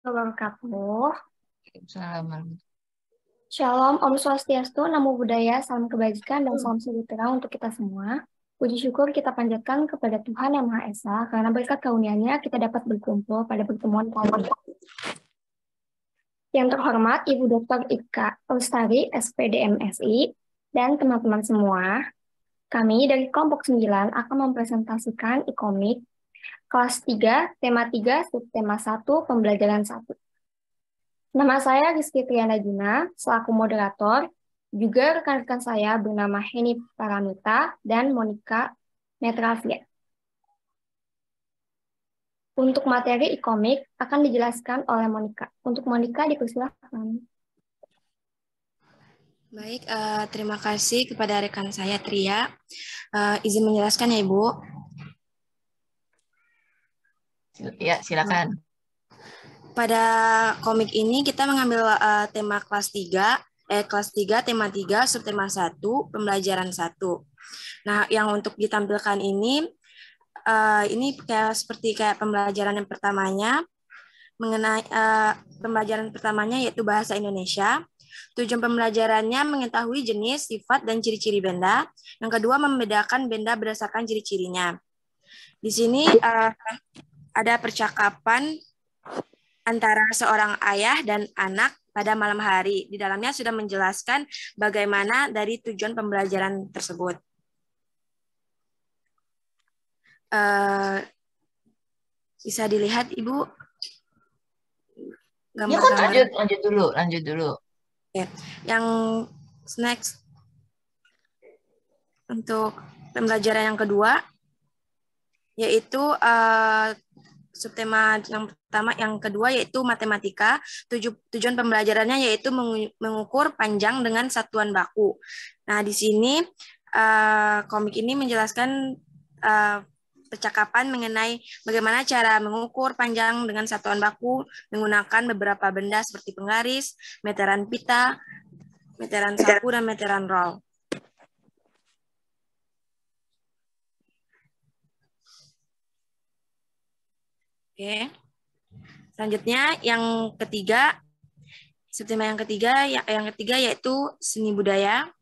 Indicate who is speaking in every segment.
Speaker 1: Wabarakatuh.
Speaker 2: Assalamualaikum.
Speaker 1: Shalom, Om Swastiastu, Namo Buddhaya, salam kebajikan dan salam sejahtera untuk kita semua. Puji syukur kita panjatkan kepada Tuhan Yang Maha Esa, karena berkat karunia-Nya kita dapat berkumpul pada pertemuan kali ini. Yang terhormat Ibu Dr. Ika Lestari, SPD MSI, dan teman-teman semua, kami dari kelompok 9 akan mempresentasikan e-komik kelas 3, tema 3, subtema 1, pembelajaran 1. Nama saya Rizky Triana Juna, selaku moderator. Juga rekan-rekan saya bernama Heni Paramita dan Monica Netravia. Untuk materi e-komik akan dijelaskan oleh Monica. Untuk Monica dipersilakan.
Speaker 3: Baik, terima kasih kepada rekan saya Tria. Izin menjelaskan ya Ibu.
Speaker 2: Ya, silakan.
Speaker 3: Pada komik ini kita mengambil tema kelas 3, tema 3, subtema 1, pembelajaran 1. Nah, yang untuk ditampilkan ini seperti pembelajaran yang pertamanya, mengenai pembelajaran pertamanya yaitu bahasa Indonesia. Tujuan pembelajarannya mengetahui jenis, sifat, dan ciri-ciri benda. Yang kedua, membedakan benda berdasarkan ciri-cirinya. Di sini ada percakapan antara seorang ayah dan anak pada malam hari. Di dalamnya sudah menjelaskan bagaimana dari tujuan pembelajaran tersebut. Bisa dilihat, Ibu?
Speaker 2: Gambar-gambar. Lanjut dulu.
Speaker 3: Ya. Yang next, untuk pembelajaran yang kedua, yaitu subtema yang pertama, yang kedua yaitu matematika. Tujuan pembelajarannya yaitu mengukur panjang dengan satuan baku. Nah, di sini komik ini menjelaskan percakapan mengenai bagaimana cara mengukur panjang dengan satuan baku menggunakan beberapa benda seperti penggaris, meteran pita, meteran saku, dan meteran roll. Oke. Selanjutnya yang ketiga, subtema yang ketiga yaitu seni budaya.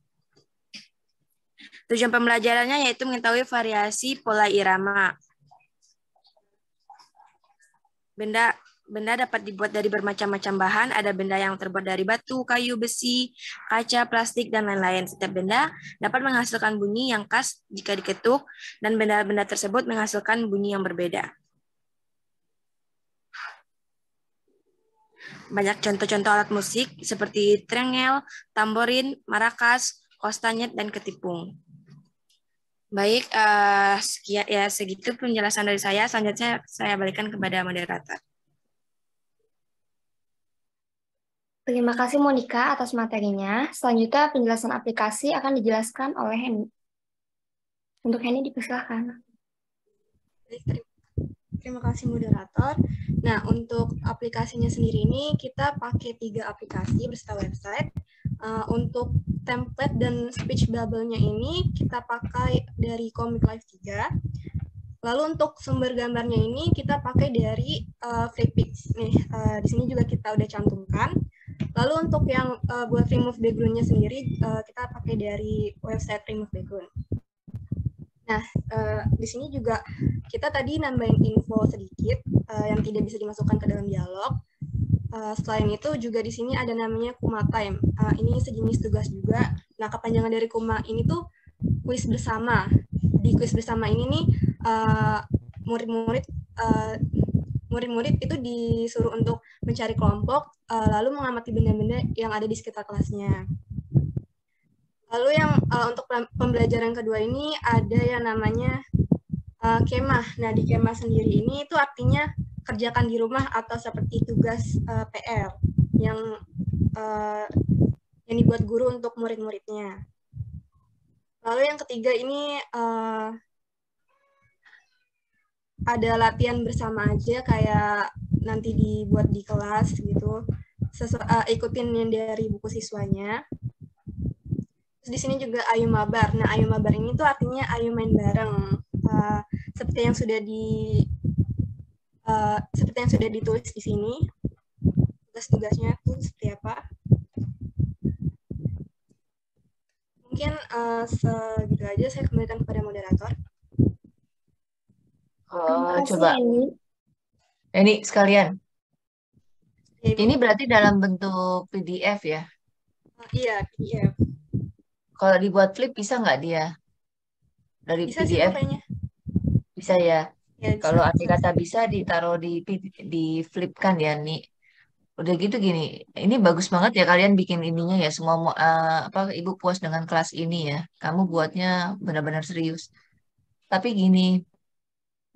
Speaker 3: Tujuan pembelajarannya yaitu mengetahui variasi pola irama. Benda dapat dibuat dari bermacam-macam bahan. Ada benda yang terbuat dari batu, kayu, besi, kaca, plastik, dan lain-lain. Setiap benda dapat menghasilkan bunyi yang khas jika diketuk, dan benda-benda tersebut menghasilkan bunyi yang berbeda. Banyak contoh-contoh alat musik seperti triangel, tamborin, marakas, kostanyet, dan ketipung. Baik, segitu penjelasan dari saya. Selanjutnya saya balikan kepada moderator.
Speaker 1: Terima kasih Monica atas materinya. Selanjutnya penjelasan aplikasi akan dijelaskan oleh Heni. Untuk Heni dipersilakan.
Speaker 4: Terima kasih moderator. Nah, untuk aplikasinya sendiri ini kita pakai 3 aplikasi beserta website. Untuk template dan speech bubble-nya ini kita pakai dari Comic Live 3. Lalu untuk sumber gambarnya ini kita pakai dari Flickpix. Nih, di sini juga kita udah cantumkan. Lalu untuk yang buat remove background-nya sendiri kita pakai dari website remove background. Nah, di sini juga kita tadi nambahin info sedikit yang tidak bisa dimasukkan ke dalam dialog. Selain itu juga di sini ada namanya Kuma Time. Ini sejenis tugas juga. Nah, kepanjangan dari Kuma ini tuh kuis bersama. Di kuis bersama ini nih murid-murid itu disuruh untuk mencari kelompok lalu mengamati benda-benda yang ada di sekitar kelasnya. Lalu yang untuk pembelajaran kedua ini ada yang namanya kemah. Nah, di kemah sendiri ini itu artinya kerjakan di rumah atau seperti tugas PR yang dibuat guru untuk murid-muridnya. Lalu yang ketiga ini ada latihan bersama aja kayak nanti dibuat di kelas gitu. Ikutin yang dari buku siswanya. Terus di sini juga ayo mabar. Nah, ayo mabar ini tuh artinya ayo main bareng. Seperti yang sudah ditulis di sini. Tugas-tugasnya tuh seperti apa? Mungkin segitu aja, saya kembalikan kepada moderator.
Speaker 1: Terima kasih,
Speaker 2: Coba
Speaker 1: Eni.
Speaker 2: ini sekalian.
Speaker 4: Ya, Ibu.
Speaker 2: Ini berarti dalam bentuk PDF ya?
Speaker 4: Iya, PDF.
Speaker 2: Kalau dibuat flip bisa nggak dia? Dari
Speaker 4: Bisa sih, Bu,
Speaker 2: PDF
Speaker 4: kayaknya.
Speaker 2: bisa ya?
Speaker 4: Ya, bisa.
Speaker 2: Kalau andai kata bisa ditaruh di flipkan ya nih. Udah gitu gini. Ini bagus banget ya kalian bikin ininya ya. Semua apa Ibu puas dengan kelas ini ya. Kamu buatnya benar-benar serius. Tapi gini,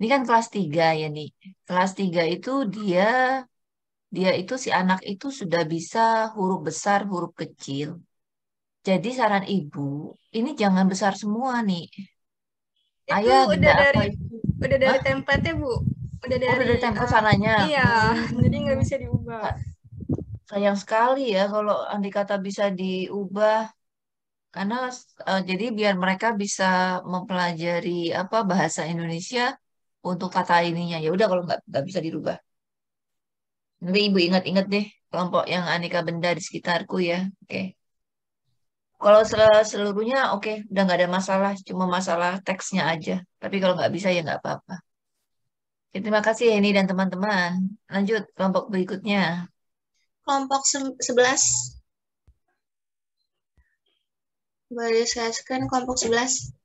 Speaker 2: ini kan kelas 3 ya nih. Kelas 3 itu dia itu si anak itu sudah bisa huruf besar, huruf kecil. Jadi saran ibu, ini jangan besar semua nih.
Speaker 4: Itu
Speaker 2: Ayah, benda
Speaker 4: udah
Speaker 2: apa
Speaker 4: dari
Speaker 2: itu?
Speaker 4: dari
Speaker 2: Hah?
Speaker 4: template-nya, Bu. Udah
Speaker 2: Oh, udah
Speaker 4: dari
Speaker 2: dari template sananya.
Speaker 4: iya, jadi nggak bisa diubah.
Speaker 2: Sayang sekali ya kalau andai kata bisa diubah. Karena jadi biar mereka bisa mempelajari apa bahasa Indonesia untuk kata ininya. Ya udah kalau nggak bisa dirubah. Nanti ibu ingat-ingat deh kelompok yang aneka benda di sekitarku ya. Oke. Kalau seluruhnya oke, udah nggak ada masalah, cuma masalah teksnya aja. Tapi kalau nggak bisa ya nggak apa-apa. Oke, terima kasih ya ini dan teman-teman. Lanjut kelompok berikutnya.
Speaker 5: Kelompok 11. Boleh saya screen kelompok 11.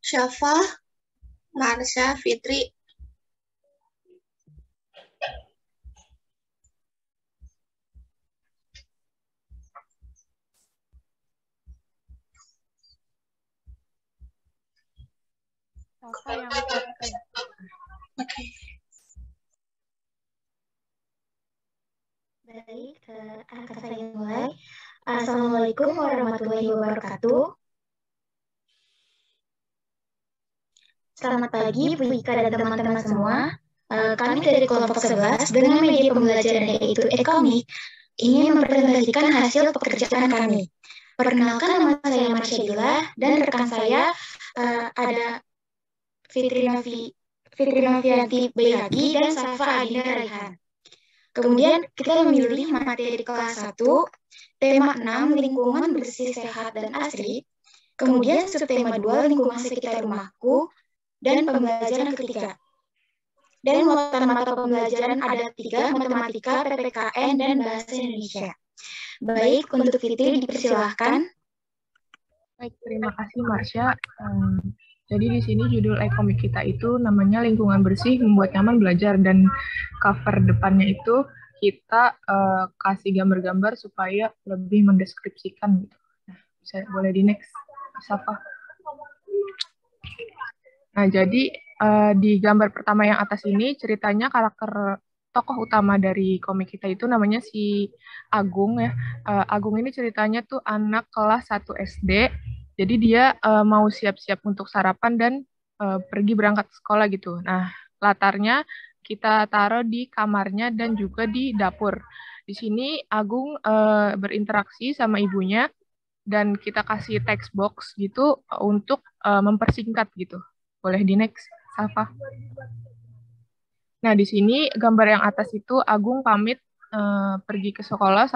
Speaker 5: Syafa, Marsha, Fitri. Oke.
Speaker 6: Baik, akan saya mulai. Assalamualaikum warahmatullahi wabarakatuh. Selamat pagi, Bu Ika dan teman-teman semua. Kami dari kelompok 11 dengan media pembelajaran yaitu e-komik ingin mempresentasikan hasil pekerjaan kami. Perkenalkan, nama saya Marsyadila dan rekan saya ada Fitri Novianti Bayraki dan Safa Adina Raihan. Kemudian kita memilih materi kelas 1, tema 6, lingkungan bersih, sehat, dan asri. Kemudian subtema 2, lingkungan sekitar rumahku, dan pembelajaran ketiga. Dan muatan mata pembelajaran ada 3, matematika, PPKN, dan bahasa Indonesia. Baik, untuk Fitri dipersilahkan.
Speaker 7: Baik, terima kasih Marsha. Jadi di sini judul e-komik kita itu namanya Lingkungan Bersih Membuat Nyaman Belajar, dan cover depannya itu kita kasih gambar-gambar supaya lebih mendeskripsikan gitu. Nah, boleh di next, Safa. Nah, jadi di gambar pertama yang atas ini ceritanya karakter tokoh utama dari komik kita itu namanya si Agung ya. Agung ini ceritanya tuh anak kelas 1 SD. Jadi dia mau siap-siap untuk sarapan dan pergi berangkat sekolah gitu. Nah, latarnya kita taruh di kamarnya dan juga di dapur. Di sini Agung berinteraksi sama ibunya dan kita kasih text box gitu untuk mempersingkat gitu. Boleh di next, Safa. Nah, di sini gambar yang atas itu Agung pamit pergi ke sekolah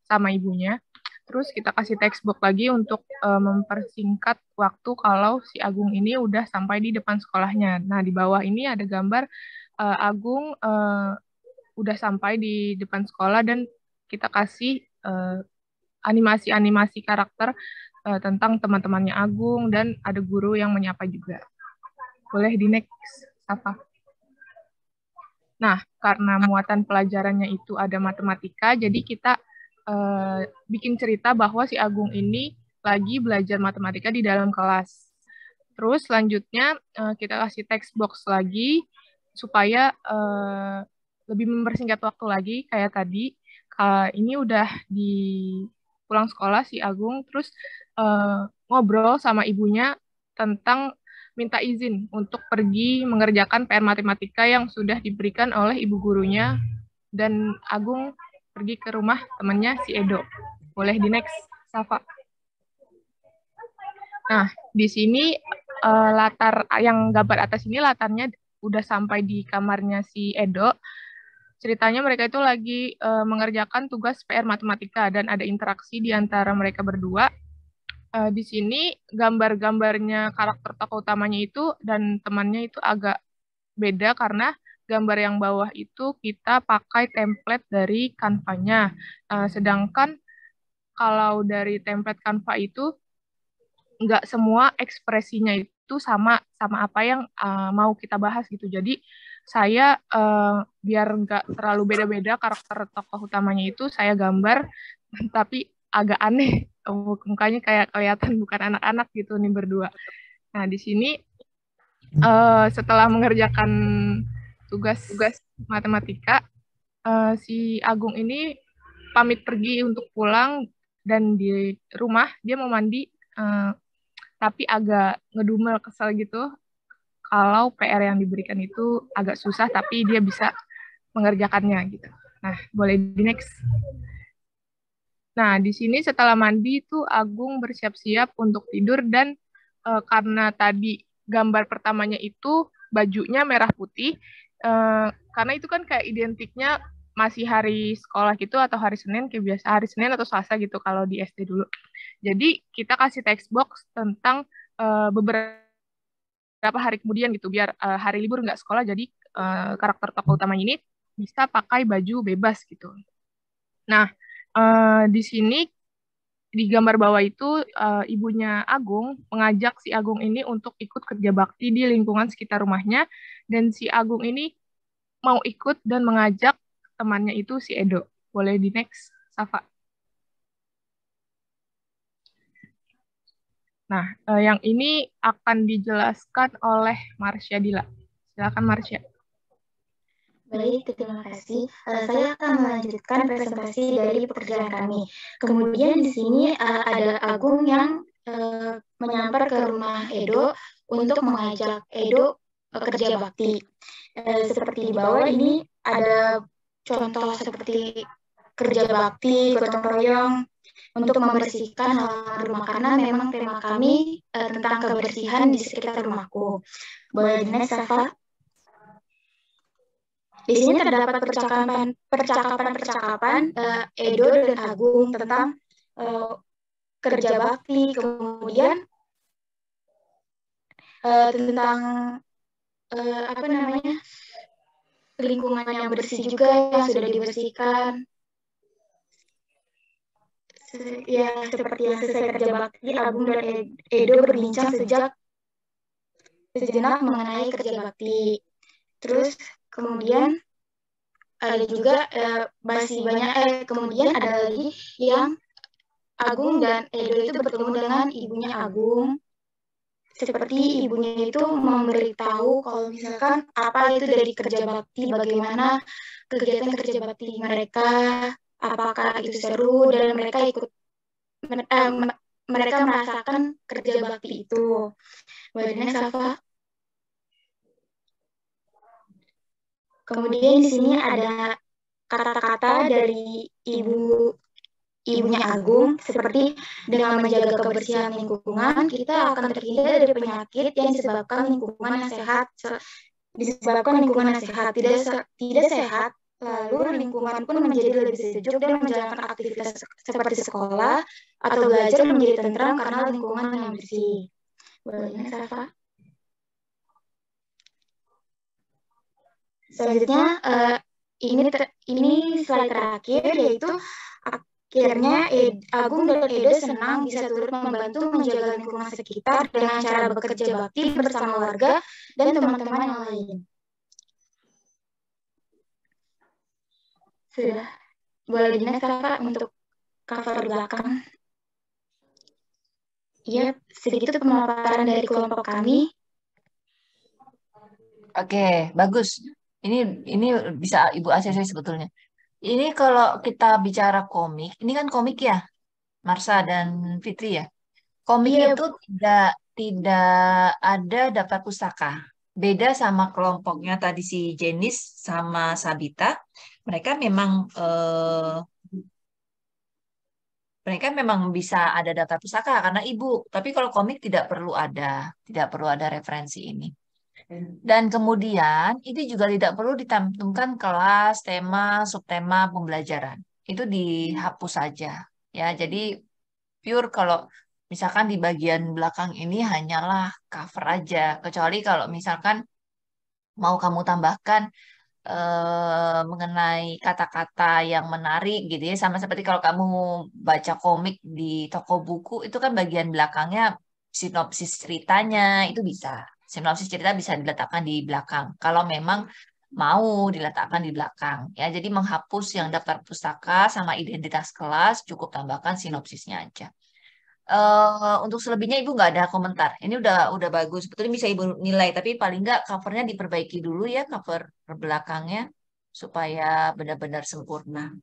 Speaker 7: sama ibunya. Terus kita kasih text box lagi untuk mempersingkat waktu kalau si Agung ini udah sampai di depan sekolahnya. Nah, di bawah ini ada gambar Agung udah sampai di depan sekolah dan kita kasih animasi-animasi karakter tentang teman-temannya Agung dan ada guru yang menyapa juga. Boleh di next, apa? Nah, karena muatan pelajarannya itu ada matematika, jadi kita bikin cerita bahwa si Agung ini lagi belajar matematika di dalam kelas. Terus selanjutnya kita kasih text box lagi supaya lebih mempersingkat waktu lagi kayak tadi. Ini udah di pulang sekolah si Agung, terus ngobrol sama ibunya tentang minta izin untuk pergi mengerjakan PR matematika yang sudah diberikan oleh ibu gurunya, dan Agung pergi ke rumah temannya si Edo. Boleh di next, Safa. Nah, di sini latar yang gambar atas ini latarnya udah sampai di kamarnya si Edo. Ceritanya mereka itu lagi mengerjakan tugas PR matematika dan ada interaksi di antara mereka berdua. Di sini gambar-gambarnya karakter tokoh utamanya itu dan temannya itu agak beda karena gambar yang bawah itu kita pakai template dari Canva-nya. Sedangkan kalau dari template Canva itu nggak semua ekspresinya itu sama apa yang mau kita bahas gitu. Jadi saya biar nggak terlalu beda-beda karakter tokoh utamanya itu saya gambar, tapi agak aneh. Mukanya kayak kelihatan bukan anak-anak gitu nih berdua. Nah, di sini setelah mengerjakan tugas matematika, si Agung ini pamit pergi untuk pulang dan di rumah dia mau mandi, tapi agak ngedumel, kesel gitu kalau PR yang diberikan itu agak susah tapi dia bisa mengerjakannya gitu. Nah, boleh di next. Nah, di sini setelah mandi itu Agung bersiap-siap untuk tidur dan karena tadi gambar pertamanya itu bajunya merah putih, karena itu kan kayak identiknya masih hari sekolah gitu atau hari Senin kayak biasa, hari Senin atau Selasa gitu kalau di SD dulu. Jadi kita kasih text box tentang beberapa hari kemudian gitu biar hari libur nggak sekolah, jadi karakter tokoh utama ini bisa pakai baju bebas gitu. Nah, di sini di gambar bawah itu ibunya Agung mengajak si Agung ini untuk ikut kerja bakti di lingkungan sekitar rumahnya, dan si Agung ini mau ikut dan mengajak temannya itu si Edo. Boleh di next, Safa. Nah, yang ini akan dijelaskan oleh Marsha Dila. Silakan Marsha.
Speaker 6: Baik, terima kasih. Saya akan melanjutkan presentasi dari pekerjaan kami. Kemudian di sini ada Agung yang menyamper ke rumah Edo untuk mengajak Edo kerja bakti. Seperti di bawah ini ada contoh seperti kerja bakti, gotong royong untuk membersihkan halaman rumah karena memang tema kami tentang kebersihan di sekitar rumahku. Boleh di next, Safa? Di sini terdapat percakapan Edo dan Agung tentang kerja bakti, kemudian tentang lingkungan yang bersih juga yang sudah dibersihkan. Ya, seperti yang selesai kerja bakti, Agung dan Edo berbincang sejenak mengenai kerja bakti. Terus kemudian ada juga masih banyak kemudian ada lagi yang Agung dan Edo itu bertemu dengan ibunya Agung, seperti ibunya itu memberitahu kalau misalkan apa itu dari kerja bakti, bagaimana kegiatan kerja bakti mereka, apakah itu seru dan mereka mereka merasakan kerja bakti itu. Baiknya, Safa. Kemudian di sini ada kata-kata dari ibunya Agung, seperti dengan menjaga kebersihan lingkungan, kita akan terhindar dari penyakit yang disebabkan lingkungan yang sehat, tidak sehat, lalu lingkungan pun menjadi lebih sejuk dan menjalankan aktivitas seperti sekolah atau belajar menjadi tentram karena lingkungan yang bersih. Boleh, Safa? Selanjutnya, ini slide terakhir, yaitu akhirnya Agung dan Edo senang bisa turut membantu menjaga lingkungan sekitar dengan cara bekerja bakti bersama warga dan teman-teman yang lain. Sudah. Boleh di-next, Kakak, untuk cover belakang. Ya, sedikit pemaparan dari kelompok kami.
Speaker 2: Oke, bagus. Ini bisa Ibu ACC sebetulnya. Ini kalau kita bicara komik, ini kan komik ya. Marsha dan Fitri ya. Komik
Speaker 6: Iya,
Speaker 2: itu tidak ada daftar pustaka. Beda sama kelompoknya tadi si Jenis sama Sabita. Mereka memang bisa ada daftar pustaka karena ibu. Tapi kalau komik tidak perlu ada referensi ini. Dan kemudian ini juga tidak perlu dicantumkan kelas, tema, subtema pembelajaran. Itu dihapus saja. Ya, jadi pure kalau misalkan di bagian belakang ini hanyalah cover aja. Kecuali kalau misalkan mau kamu tambahkan mengenai kata-kata yang menarik gitu ya. Sama seperti kalau kamu baca komik di toko buku, itu kan bagian belakangnya sinopsis ceritanya, itu bisa. Sinopsis cerita bisa diletakkan di belakang. Kalau memang mau diletakkan di belakang. Ya, jadi menghapus yang daftar pustaka sama identitas kelas, cukup tambahkan sinopsisnya aja. Untuk selebihnya ibu nggak ada komentar. Ini udah bagus. Sebetulnya bisa ibu nilai, tapi paling nggak covernya diperbaiki dulu ya, cover belakangnya supaya benar-benar sempurna.